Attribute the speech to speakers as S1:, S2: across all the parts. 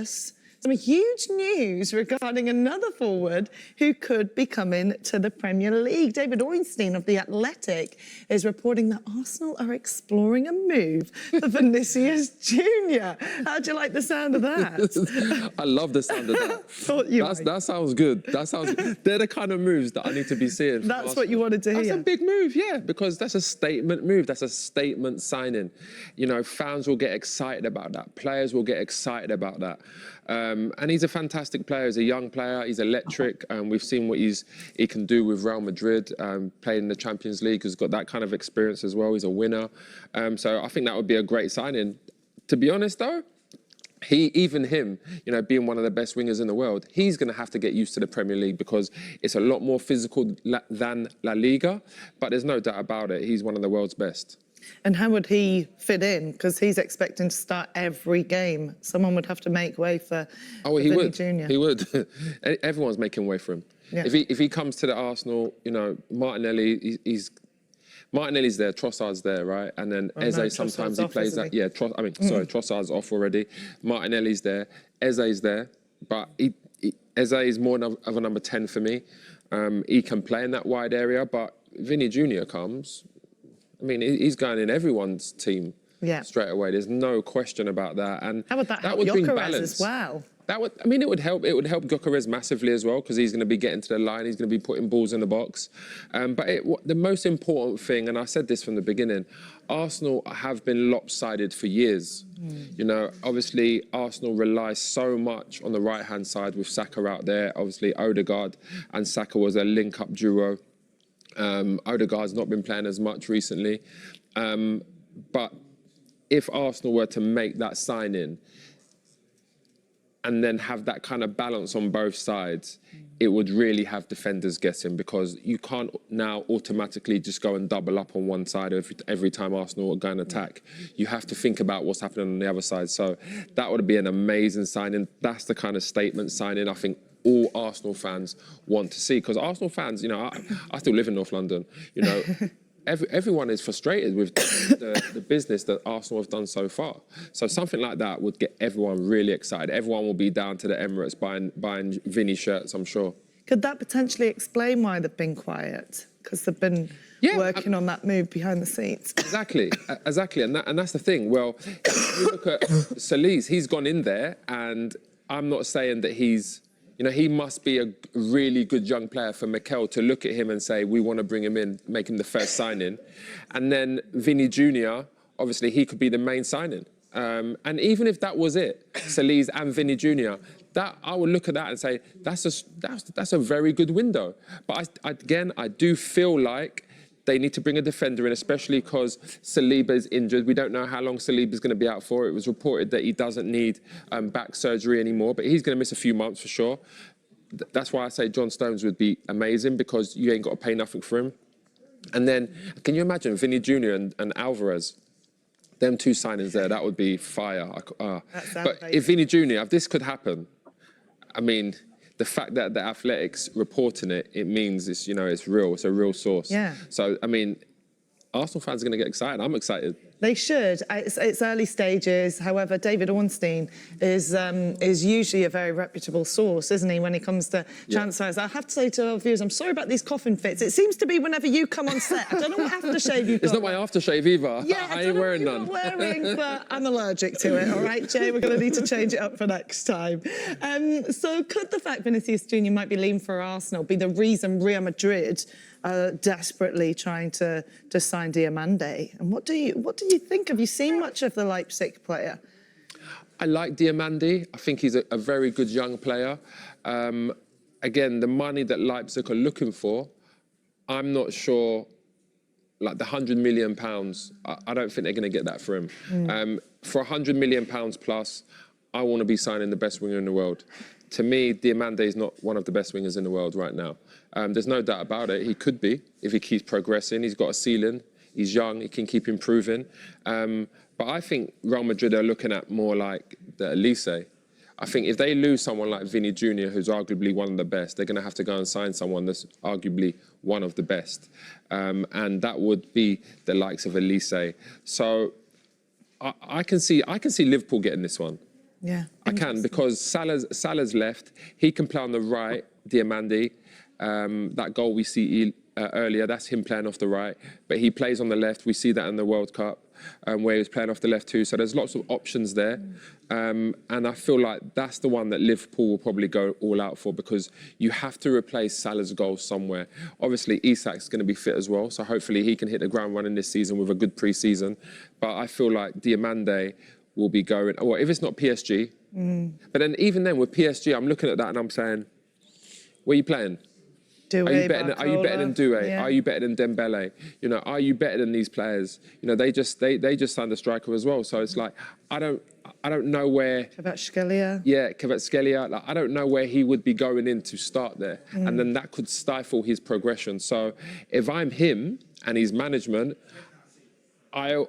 S1: Vinicius, some huge news regarding another forward who could be coming to the Premier League. David Ornstein of The Athletic is reporting that Arsenal are exploring a move for Vinicius Jr. How do you like the sound of that?
S2: I love the sound of that.
S1: Thought you
S2: That sounds good. They're the kind of moves that I need to be seeing.
S1: That's what you wanted to hear.
S2: That's a big move, yeah, because that's a statement move. That's a statement signing. You know, fans will get excited about that. Players will get excited about that. And he's a fantastic player. He's a young player. He's electric. We've seen what he can do with Real Madrid, playing in the Champions League. He's got that kind of experience as well. He's a winner. So I think that would be a great signing. To be honest, though, even him, you know, being one of the best wingers in the world, he's going to have to get used to the Premier League because it's a lot more physical than La Liga. But there's no doubt about it. He's one of the world's best.
S1: And how would he fit in? Because he's expecting to start every game. Someone would have to make way for Vini Jr.
S2: He would. Everyone's making way for him.
S1: Yeah.
S2: If he comes to the Arsenal, you know, Martinelli's there, Trossard's there, right? And then Eze sometimes he plays that. Yeah, Trossard's off already. Martinelli's there. Eze's there. But Eze is more of a number 10 for me. He can play in that wide area, but Vini Jr comes. I mean, he's going in everyone's team straight away. There's no question about that. And
S1: how would that help
S2: bring
S1: Gyökeres
S2: balance
S1: as well?
S2: It would help. It would help Gyökeres massively as well because he's going to be getting to the line. He's going to be putting balls in the box. But the most important thing, and I said this from the beginning, Arsenal have been lopsided for years. You know, obviously Arsenal relies so much on the right-hand side with Saka out there. Obviously Odegaard and Saka was a link-up duo. Odegaard's not been playing as much recently. But if Arsenal were to make that signing and then have that kind of balance on both sides, it would really have defenders guessing because you can't now automatically just go and double up on one side every time Arsenal are going to attack. You have to think about what's happening on the other side. So that would be an amazing signing. That's the kind of statement signing I think all Arsenal fans want to see. Because Arsenal fans, you know, I still live in North London, you know, everyone is frustrated with the business that Arsenal have done so far. So something like that would get everyone really excited. Everyone will be down to the Emirates buying Vini shirts, I'm sure.
S1: Could that potentially explain why they've been quiet? Because they've been working on that move behind the scenes.
S2: Exactly. And that's the thing. Well, you look at Solis, he's gone in there, and I'm not saying that he's, you know, he must be a really good young player for Mikel to look at him and say, we want to bring him in, make him the first signing. And then Vini Jr, obviously, he could be the main signing. And even if that was it, Solis and Vini Jr, that I would look at that and say, that's a very good window. But I do feel like they need to bring a defender in, especially because Saliba is injured. We don't know how long Saliba is going to be out for. It was reported that he doesn't need back surgery anymore, but he's going to miss a few months for sure. That's why I say John Stones would be amazing because you ain't got to pay nothing for him. And then, can you imagine Vini Jr and Alvarez? Them two signings there, that would be fire. But if Vini Jr, if this could happen, I mean, the fact that the Athletics reporting it, it means it's, you know, it's real. It's a real source.
S1: Yeah.
S2: So, I mean, Arsenal fans are going to get excited. I'm excited.
S1: They should. It's early stages. However, David Ornstein is usually a very reputable source, isn't he, when it comes to transfers? I have to say to our viewers, I'm sorry about these coughing fits. It seems to be whenever you come on set. I don't know what aftershave you've got.
S2: It's not my aftershave either.
S1: Yeah,
S2: I ain't wearing none.
S1: But I'm allergic to it, all right, Jay? We're going to need to change it up for next time. So could the fact Vinícius Jr might be leaving for Arsenal be the reason Real Madrid are desperately trying to sign Diamande? And what do you think? Have you seen much of the Leipzig player?
S2: I like Diamande. I think he's a very good young player. Again, the money that Leipzig are looking for, I'm not sure, like the £100 million, I don't think they're going to get that for him. For £100 million plus, I want to be signing the best winger in the world. To me, Diamande is not one of the best wingers in the world right now. There's no doubt about it. He could be if he keeps progressing. He's got a ceiling. He's young. He can keep improving. But I think Real Madrid are looking at more like the Elise. I think if they lose someone like Vini Jr, who's arguably one of the best, they're going to have to go and sign someone that's arguably one of the best. And that would be the likes of Elise. So I can see Liverpool getting this one.
S1: Yeah.
S2: I can, because Salah's left. He can play on the right, Diamandi. That goal we see earlier, that's him playing off the right. But he plays on the left. We see that in the World Cup, where he was playing off the left too. So there's lots of options there. And I feel like that's the one that Liverpool will probably go all out for, because you have to replace Salah's goal somewhere. Obviously, Isak's going to be fit as well. So hopefully he can hit the ground running this season with a good pre-season. But I feel like Diamandi will be going, well, if it's not PSG. But then even then with PSG, I'm looking at that and I'm saying, where are you playing? Are you better than Doué?
S1: Yeah.
S2: Are you better than Dembele? You know, are you better than these players? You know, they just signed a striker as well. So it's like, I don't know where.
S1: Kvaratskhelia.
S2: Yeah, Kvaratskhelia. Like, I don't know where he would be going in to start there, and then that could stifle his progression. So if I'm him and his management, I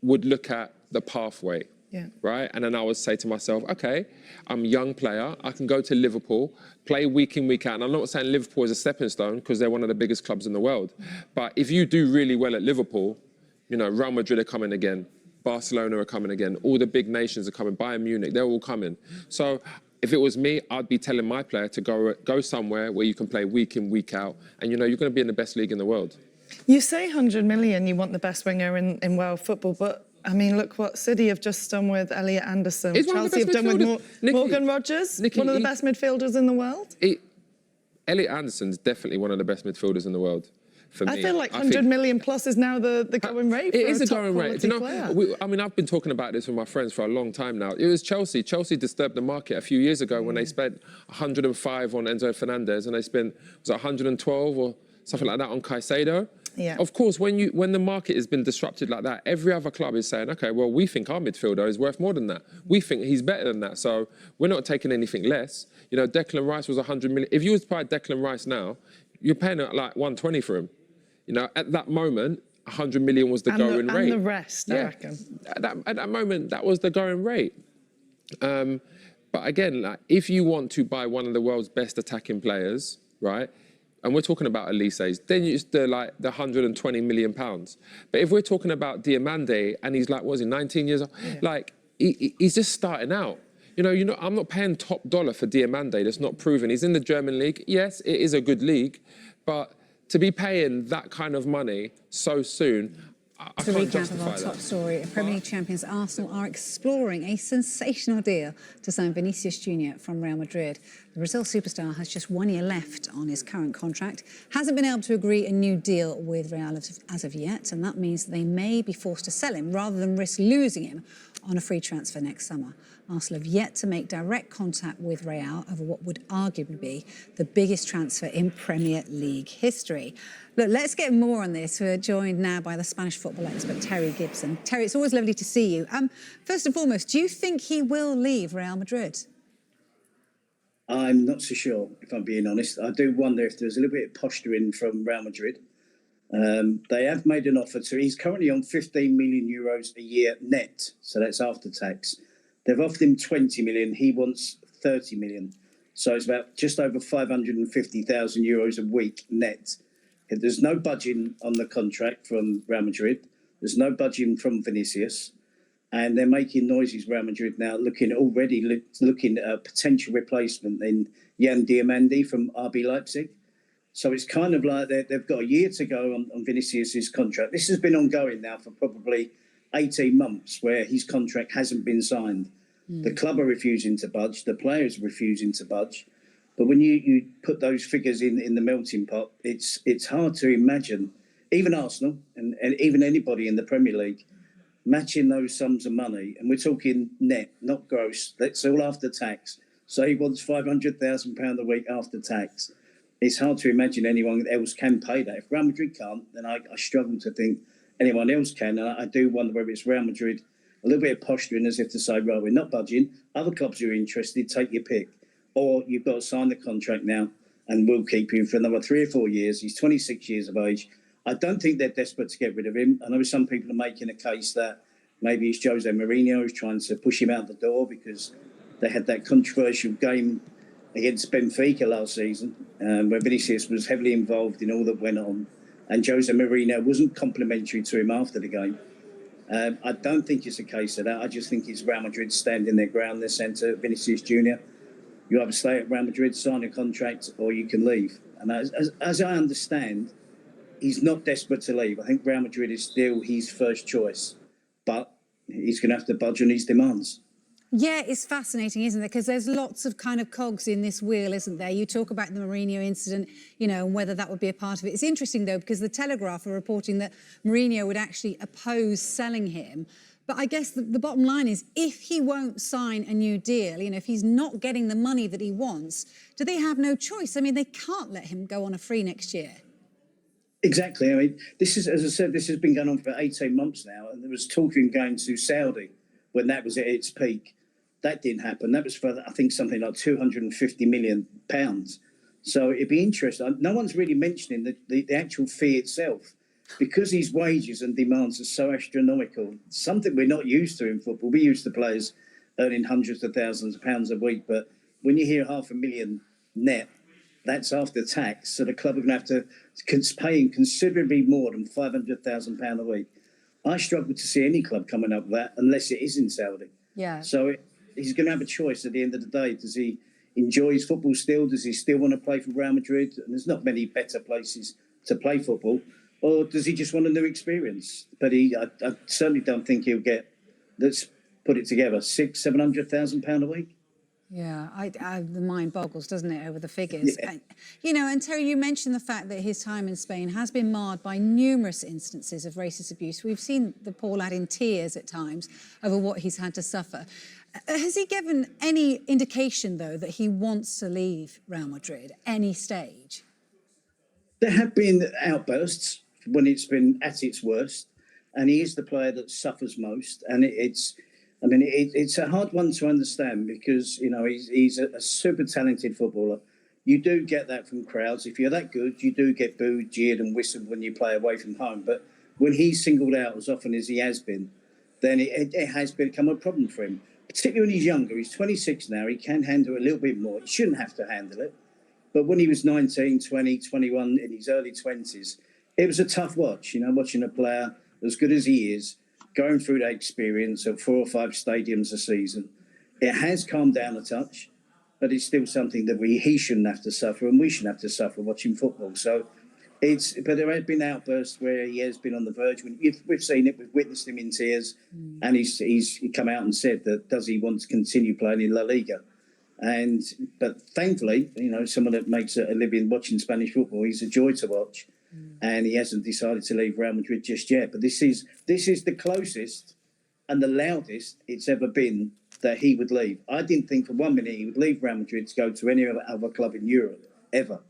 S2: would look at the pathway.
S1: Yeah.
S2: Right? And then I would say to myself, okay, I'm a young player. I can go to Liverpool, play week in, week out. And I'm not saying Liverpool is a stepping stone, because they're one of the biggest clubs in the world. But if you do really well at Liverpool, you know, Real Madrid are coming again. Barcelona are coming again. All the big nations are coming. Bayern Munich, they're all coming. So if it was me, I'd be telling my player to go somewhere where you can play week in, week out. And, you know, you're going to be in the best league in the world.
S1: You say 100 million, you want the best winger in world football, but I mean, look what City have just done with Elliot Anderson. Chelsea have done with Morgan Rogers, one of the best midfielders in the world.
S2: Elliot Anderson's definitely one of the best midfielders in the world. For me,
S1: I feel like 100 million plus is now the going rate for
S2: a
S1: top
S2: going rate.
S1: quality player.
S2: I mean, I've been talking about this with my friends for a long time now. It was Chelsea. Chelsea disturbed the market a few years ago when they spent 105 on Enzo Fernandez, and they spent, was it 112 or something like that on Caicedo?
S1: Yeah.
S2: Of course, when the market has been disrupted like that, every other club is saying, okay, well, we think our midfielder is worth more than that. We think he's better than that. So we're not taking anything less. You know, Declan Rice was 100 million. If you was to buy Declan Rice now, you're paying like 120 for him. You know, at that moment, 100 million was the going rate.
S1: And the rest, I reckon.
S2: At that moment, that was the going rate. But again, like, if you want to buy one of the world's best attacking players, right, and we're talking about Elise's, then it's the 120 million pounds. But if we're talking about Diamandi, and he's like, what is he, 19 years old? Yeah. Like, he's just starting out. You know, I'm not paying top dollar for Diamandi. That's not proven. He's in the German league. Yes, it is a good league, but to be paying that kind of money so soon, I can't justify that.
S3: To recap of our top story, Premier League champions Arsenal are exploring a sensational deal to sign Vinícius Jr from Real Madrid. The Brazil superstar has just 1 year left on his current contract, hasn't been able to agree a new deal with Real as of yet, and that means they may be forced to sell him rather than risk losing him on a free transfer next summer. Arsenal have yet to make direct contact with Real over what would arguably be the biggest transfer in Premier League history. Look, let's get more on this. We're joined now by the Spanish football expert, Terry Gibson. Terry, it's always lovely to see you. First and foremost, do you think he will leave Real Madrid?
S4: I'm not so sure, if I'm being honest. I do wonder if there's a little bit of posturing from Real Madrid. They have made an offer to. He's currently on 15 million euros a year net, so that's after tax. They've offered him 20 million. He wants 30 million. So it's about just over 550,000 euros a week net. There's no budging on the contract from Real Madrid. There's no budging from Vinícius. And they're making noises, Real Madrid now, looking at a potential replacement in Jan Diamandi from RB Leipzig. So it's kind of like they've got a year to go on Vinícius's contract. This has been ongoing now for probably 18 months where his contract hasn't been signed. The club are refusing to budge. The players are refusing to budge. But when you put those figures in the melting pot, it's hard to imagine, even Arsenal and even anybody in the Premier League, matching those sums of money. And we're talking net, not gross. That's all after tax. So he wants £500,000 a week after tax. It's hard to imagine anyone else can pay that. If Real Madrid can't, then I struggle to think anyone else can. And I do wonder whether it's Real Madrid, a little bit of posturing as if to say, right, we're not budging. Other clubs who are interested, take your pick. Or you've got to sign the contract now and we'll keep you for another 3 or 4 years. He's 26 years of age. I don't think they're desperate to get rid of him. I know some people are making a case that maybe it's Jose Mourinho who's trying to push him out the door because they had that controversial game against Benfica last season, where Vinícius was heavily involved in all that went on. And Jose Mourinho wasn't complimentary to him after the game. I don't think it's a case of that. I just think it's Real Madrid standing their ground, their centre, Vinícius Jr. You either stay at Real Madrid, sign a contract, or you can leave. And as I understand, he's not desperate to leave. I think Real Madrid is still his first choice, but he's going to have to budge on his demands.
S3: Yeah, it's fascinating, isn't it? Because there's lots of kind of cogs in this wheel, isn't there? You talk about the Mourinho incident, you know, and whether that would be a part of it. It's interesting, though, because the Telegraph are reporting that Mourinho would actually oppose selling him. But I guess the bottom line is, if he won't sign a new deal, you know, if he's not getting the money that he wants, do they have no choice? I mean, they can't let him go on a free next year.
S4: Exactly. I mean, this is, as I said, this has been going on for 18 months now, and there was talk of him going to Saudi when that was at its peak. That didn't happen. That was for, I think, something like £250 million. So it'd be interesting. No one's really mentioning the actual fee itself, because his wages and demands are so astronomical. Something we're not used to in football. We're used to players earning hundreds of thousands of pounds a week, but when you hear £500,000 net, that's after tax. So the club are going to have to pay him considerably more than £500,000 a week. I struggle to see any club coming up with that unless it is in Saudi.
S3: Yeah.
S4: So he's going to have a choice at the end of the day. Does he enjoy his football still? Does he still want to play for Real Madrid? And there's not many better places to play football. Or does he just want a new experience? But I certainly don't think he'll get, let's put it together, £600,000-700,000 a week.
S3: Yeah, the mind boggles, doesn't it, over the figures? Yeah. You know, and Terry, you mentioned the fact that his time in Spain has been marred by numerous instances of racist abuse. We've seen the poor lad in tears at times over what he's had to suffer. Has he given any indication, though, that he wants to leave Real Madrid at any stage?
S4: There have been outbursts when it's been at its worst, and he is the player that suffers most. And it's a hard one to understand because, you know, he's a super talented footballer. You do get that from crowds. If you're that good, you do get booed, jeered and whistled when you play away from home. But when he's singled out as often as he has been, then it has become a problem for him, particularly when he's younger. He's 26 now. He can handle it a little bit more. He shouldn't have to handle it. But when he was 19, 20, 21, in his early 20s, it was a tough watch, you know, watching a player as good as he is, going through that experience of 4 or 5 stadiums a season. It has calmed down a touch, but it's still something that he shouldn't have to suffer, and we shouldn't have to suffer watching football. So but there have been outbursts where he has been on the verge. We've seen it, we've witnessed him in tears, and he's come out and said that does he want to continue playing in La Liga? But thankfully, you know, someone that makes a living watching Spanish football, he's a joy to watch. And he hasn't decided to leave Real Madrid just yet. But this is the closest and the loudest it's ever been that he would leave. I didn't think for 1 minute he would leave Real Madrid to go to any other club in Europe, ever.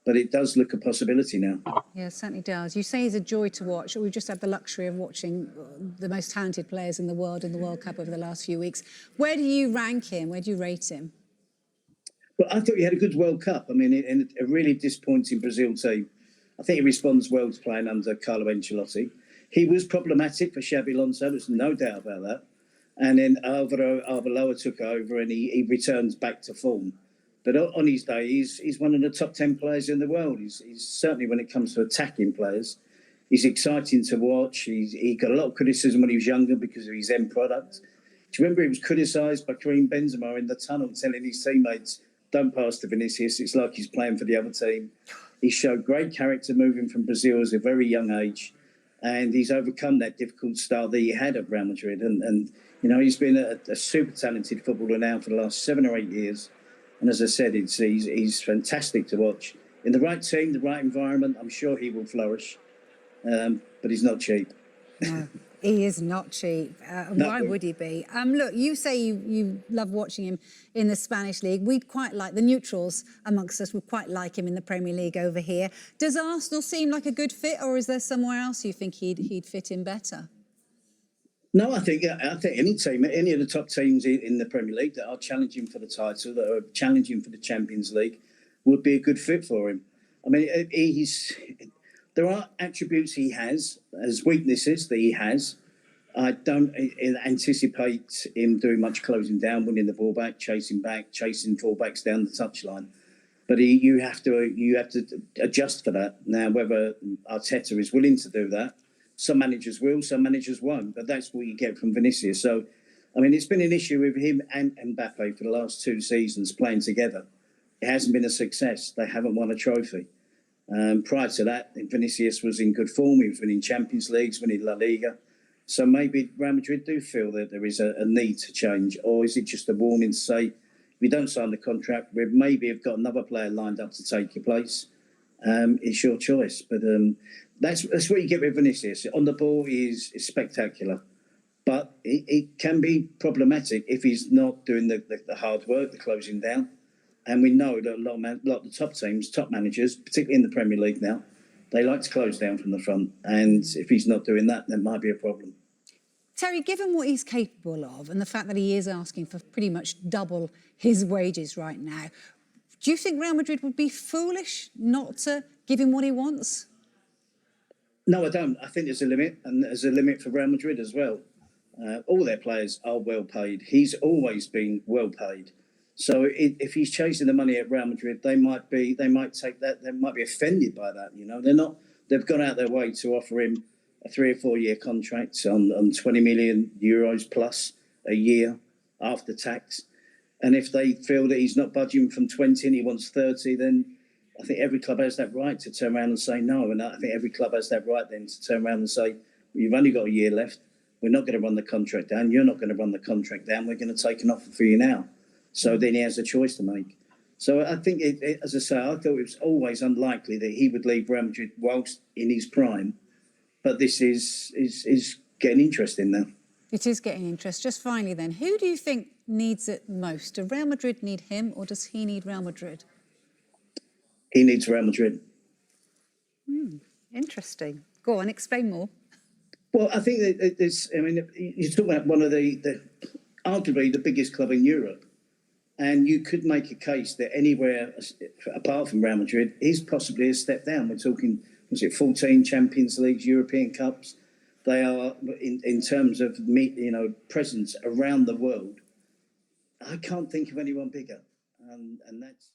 S4: But it does look a possibility now.
S3: Yeah, it certainly does. You say he's a joy to watch. We've just had the luxury of watching the most talented players in the world in the World Cup over the last few weeks. Where do you rank him? Where do you rate him?
S4: Well, I thought he had a good World Cup. I mean, in a really disappointing Brazil team. I think he responds well to playing under Carlo Ancelotti. He was problematic for Xabi Alonso, there's no doubt about that. And then Arbeloa took over and he returns back to form. But on his day, he's one of the top 10 players in the world. He's certainly, when it comes to attacking players, he's exciting to watch. He got a lot of criticism when he was younger because of his end product. Do you remember he was criticised by Karim Benzema in the tunnel telling his teammates, don't pass to Vinícius, it's like he's playing for the other team. He showed great character moving from Brazil at a very young age, and he's overcome that difficult start that he had at Real Madrid. And you know, he's been a super talented footballer now for the last 7 or 8 years. And as I said, he's fantastic to watch. In the right team, the right environment, I'm sure he will flourish. But he's not cheap.
S3: No, he is not cheap. Why would he be? Look, you say you love watching him in the Spanish league. We'd quite like, the neutrals amongst us would quite like him in the Premier League over here. Does Arsenal seem like a good fit, or is there somewhere else you think he'd fit in better?
S4: No, I think any team, any of the top teams in the Premier League that are challenging for the title, that are challenging for the Champions League, would be a good fit for him. I mean, there are attributes he has, as weaknesses that he has. I don't anticipate him doing much closing down, winning the ball back, chasing fullbacks down the touchline. But you have to adjust for that. Now, whether Arteta is willing to do that, Some managers will, some managers won't. But that's what you get from Vinícius. So, I mean, it's been an issue with him and Mbappe for the last 2 seasons playing together. It hasn't been a success. They haven't won a trophy. Prior to that, Vinícius was in good form. He was winning Champions Leagues, winning La Liga. So maybe Real Madrid do feel that there is a need to change, or is it just a warning to say, if you don't sign the contract, we maybe have got another player lined up to take your place. It's your choice. But that's what you get with Vinícius. On the ball, is spectacular. But it can be problematic if he's not doing the hard work, the closing down. And we know that a lot of the top teams, top managers, particularly in the Premier League now, they like to close down from the front. And if he's not doing that, there might be a problem.
S3: Terry, given what he's capable of and the fact that he is asking for pretty much double his wages right now, do you think Real Madrid would be foolish not to give him what he wants?
S4: No, I don't. I think there's a limit, and there's a limit for Real Madrid as well. All their players are well paid. He's always been well paid. So if he's chasing the money at Real Madrid, they might take that. They might be offended by that. You know, they're not. They've gone out their way to offer him a 3 or 4 year contract on 20 million euros plus a year after tax. And if they feel that he's not budging from 20 and he wants 30, then I think every club has that right to turn around and say no. And I think every club has that right then to turn around and say, you've only got a year left. We're not going to run the contract down. You're not going to run the contract down. We're going to take an offer for you now. So then he has a choice to make. So I think, as I say, I thought it was always unlikely that he would leave Real Madrid whilst in his prime. But this is getting interesting now.
S3: It is getting interest. Just finally then, who do you think needs it most? Does Real Madrid need him or does he need Real Madrid?
S4: He needs Real Madrid.
S3: Interesting. Go on, explain more.
S4: Well, I think that there's, I mean, you're talking about one of the arguably the biggest club in Europe. And you could make a case that anywhere apart from Real Madrid is possibly a step down. We're talking, 14 Champions Leagues, European Cups. They are, in terms of presence around the world. I can't think of anyone bigger, and that's.